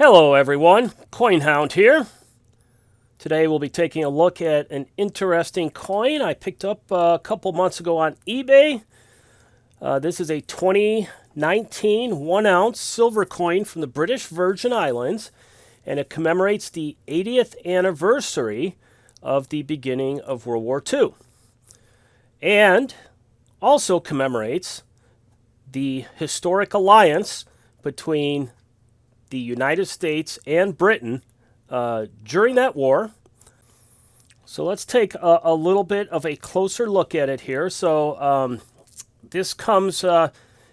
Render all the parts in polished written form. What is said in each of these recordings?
Hello everyone, CoinHound here. Today we'll be taking a look at an interesting coin I picked up a couple months ago on eBay. This is a 2019 1-ounce silver coin from the British Virgin Islands, and it commemorates the 80th anniversary of the beginning of World War II. And also commemorates the historic alliance between the United States and Britain during that war. So let's take a little bit of a closer look at it here. So this comes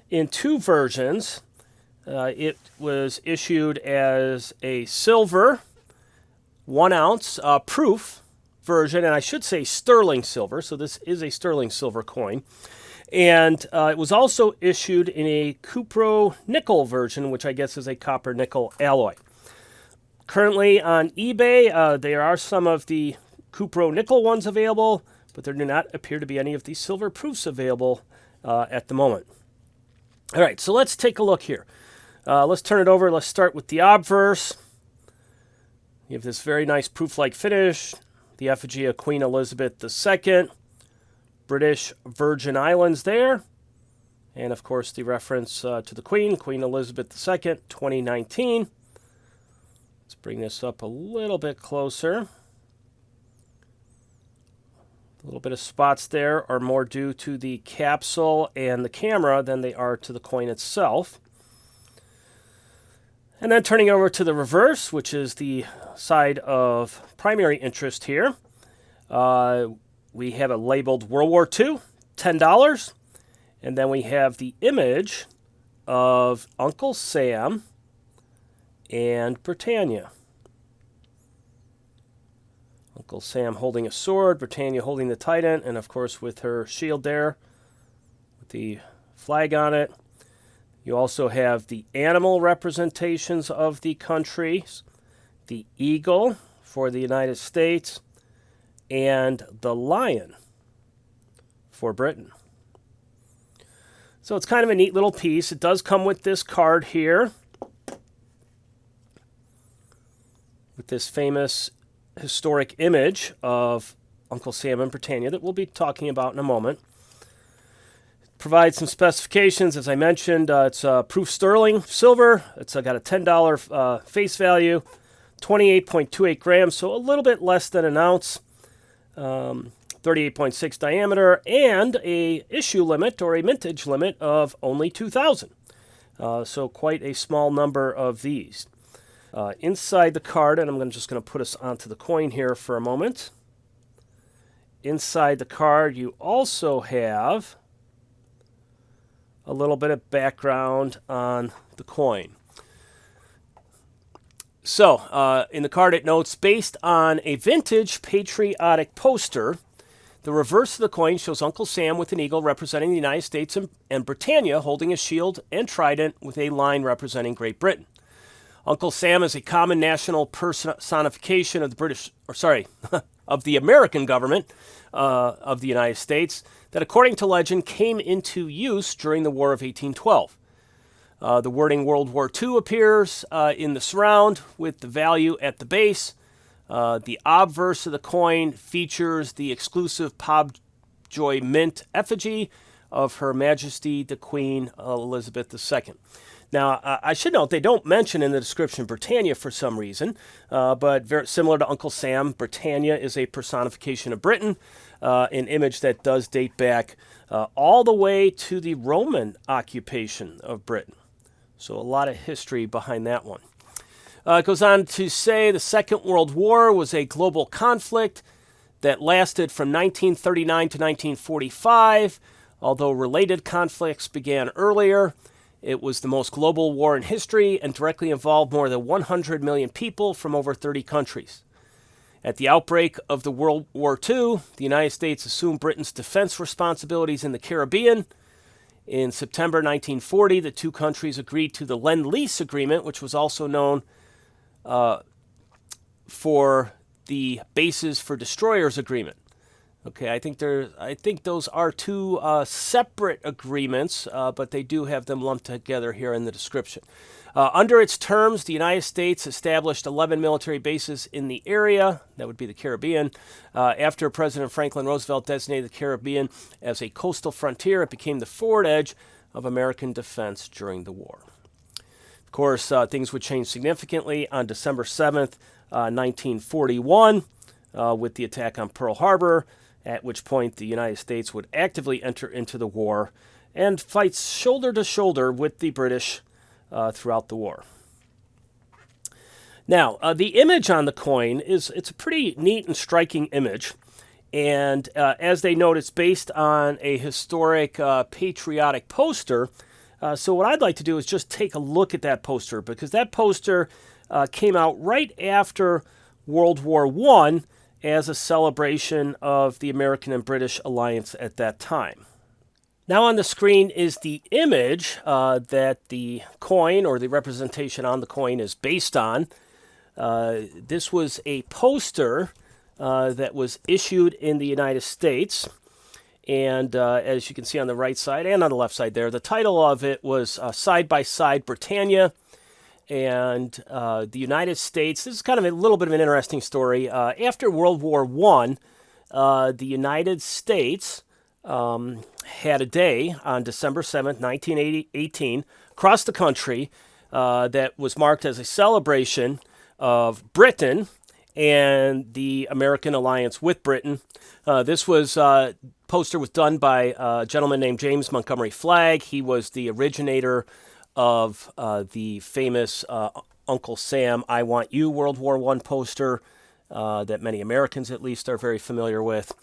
in two versions. It was issued as a silver 1-ounce proof version, and I should say sterling silver. So this is a sterling silver coin. And it was also issued in a cupro-nickel version, which I guess is a copper-nickel alloy. Currently on eBay, there are some of the cupro-nickel ones available, but there do not appear to be any of the silver proofs available at the moment. All right, so let's take a look here. Let's turn it over. Let's start with the obverse. You have this very nice proof-like finish, the effigy of Queen Elizabeth II. British Virgin Islands there. And, of course, the reference to the Queen, Queen Elizabeth II, 2019. Let's bring this up a little bit closer. A little bit of spots there are more due to the capsule and the camera than they are to the coin itself. And then turning over to the reverse, which is the side of primary interest here. We have it labeled World War II, $10. And then we have the image of Uncle Sam and Britannia. Uncle Sam holding a sword, Britannia holding the trident, and of course with her shield there, with the flag on it. You also have the animal representations of the countries, the eagle for the United States, and the lion for Britain. So it's kind of a neat little piece. It does come with this card here, with this famous historic image of Uncle Sam and Britannia that we'll be talking about in a moment. It provides some specifications. As I mentioned, it's proof sterling silver. It's got a $10 face value, 28.28 grams, so a little bit less than an ounce. 38.6 diameter, and a issue limit or a mintage limit of only 2,000. So quite a small number of these. Inside the card, and I'm just going to put us onto the coin here for a moment. Inside the card, you also have a little bit of background on the coin. So, in the card it notes, based on a vintage patriotic poster, the reverse of the coin shows Uncle Sam with an eagle representing the United States and Britannia holding a shield and trident with a line representing Great Britain. Uncle Sam is a common national personification of of the American government of the United States that, according to legend, came into use during the War of 1812. The wording World War II appears in the surround with the value at the base. The obverse of the coin features the exclusive Pobjoy mint effigy of Her Majesty the Queen Elizabeth II. Now, I should note they don't mention in the description Britannia for some reason, but very similar to Uncle Sam, Britannia is a personification of Britain, an image that does date back all the way to the Roman occupation of Britain. So a lot of history behind that one. It goes on to say the Second World War was a global conflict that lasted from 1939 to 1945. Although related conflicts began earlier, it was the most global war in history and directly involved more than 100 million people from over 30 countries. At the outbreak of the World War II, the United States assumed Britain's defense responsibilities in the Caribbean. In September 1940, the two countries agreed to the Lend-Lease Agreement, which was also known for the Bases for Destroyers Agreement. Okay, I think those are two separate agreements, but they do have them lumped together here in the description. Under its terms, the United States established 11 military bases in the area. That would be the Caribbean. After President Franklin Roosevelt designated the Caribbean as a coastal frontier, it became the forward edge of American defense during the war. Of course, things would change significantly on December 7th, 1941, with the attack on Pearl Harbor, at which point the United States would actively enter into the war and fight shoulder to shoulder with the British throughout the war. Now, the image on the coin it's a pretty neat and striking image. And as they note, it's based on a historic patriotic poster. So what I'd like to do is just take a look at that poster, because that poster came out right after World War I as a celebration of the American and British alliance at that time. Now on the screen is the image that the coin, or the representation on the coin, is based on. This was a poster that was issued in the United States. And as you can see on the right side and on the left side there, the title of it was Side by Side Britannia. And the United States, this is kind of a little bit of an interesting story. After World War I, the United States had a day on December 7th, 1918, across the country that was marked as a celebration of Britain and the American alliance with Britain. This poster was done by a gentleman named James Montgomery Flagg. He was the originator of the famous Uncle Sam, I Want You World War I poster that many Americans at least are very familiar with.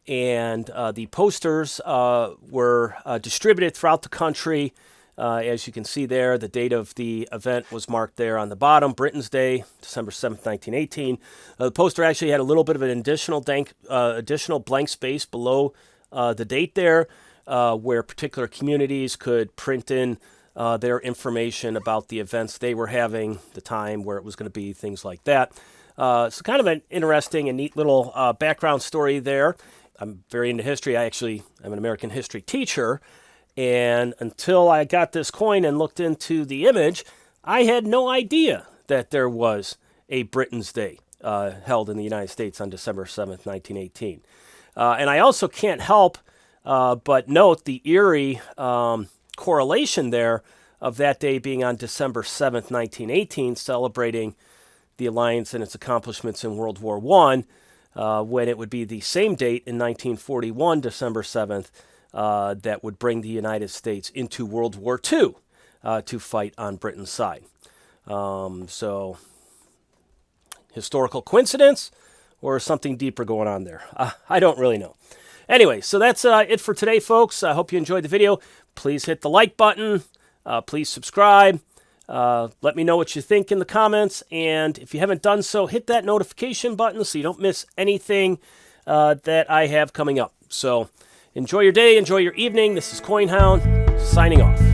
And the posters were distributed throughout the country. As you can see there, the date of the event was marked there on the bottom, Britain's Day, December 7th, 1918. The poster actually had a little bit of an additional blank space below the date there, where particular communities could print in their information about the events they were having, the time where it was going to be, things like that. So kind of an interesting and neat little background story there. I'm very into history. I'm an American history teacher. And until I got this coin and looked into the image, I had no idea that there was a Britain's Day held in the United States on December 7th, 1918. And I also can't help but note the eerie correlation there of that day being on December 7th, 1918, celebrating the alliance and its accomplishments in World War I, when it would be the same date in 1941, December 7th, that would bring the United States into World War II to fight on Britain's side. So, historical coincidence or something deeper going on there? I don't really know. Anyway, so that's it for today, folks. I hope you enjoyed the video. Please hit the like button. Please subscribe. Let me know what you think in the comments. And if you haven't done so, hit that notification button so you don't miss anything that I have coming up. So enjoy your day. Enjoy your evening. This is CoinHound signing off.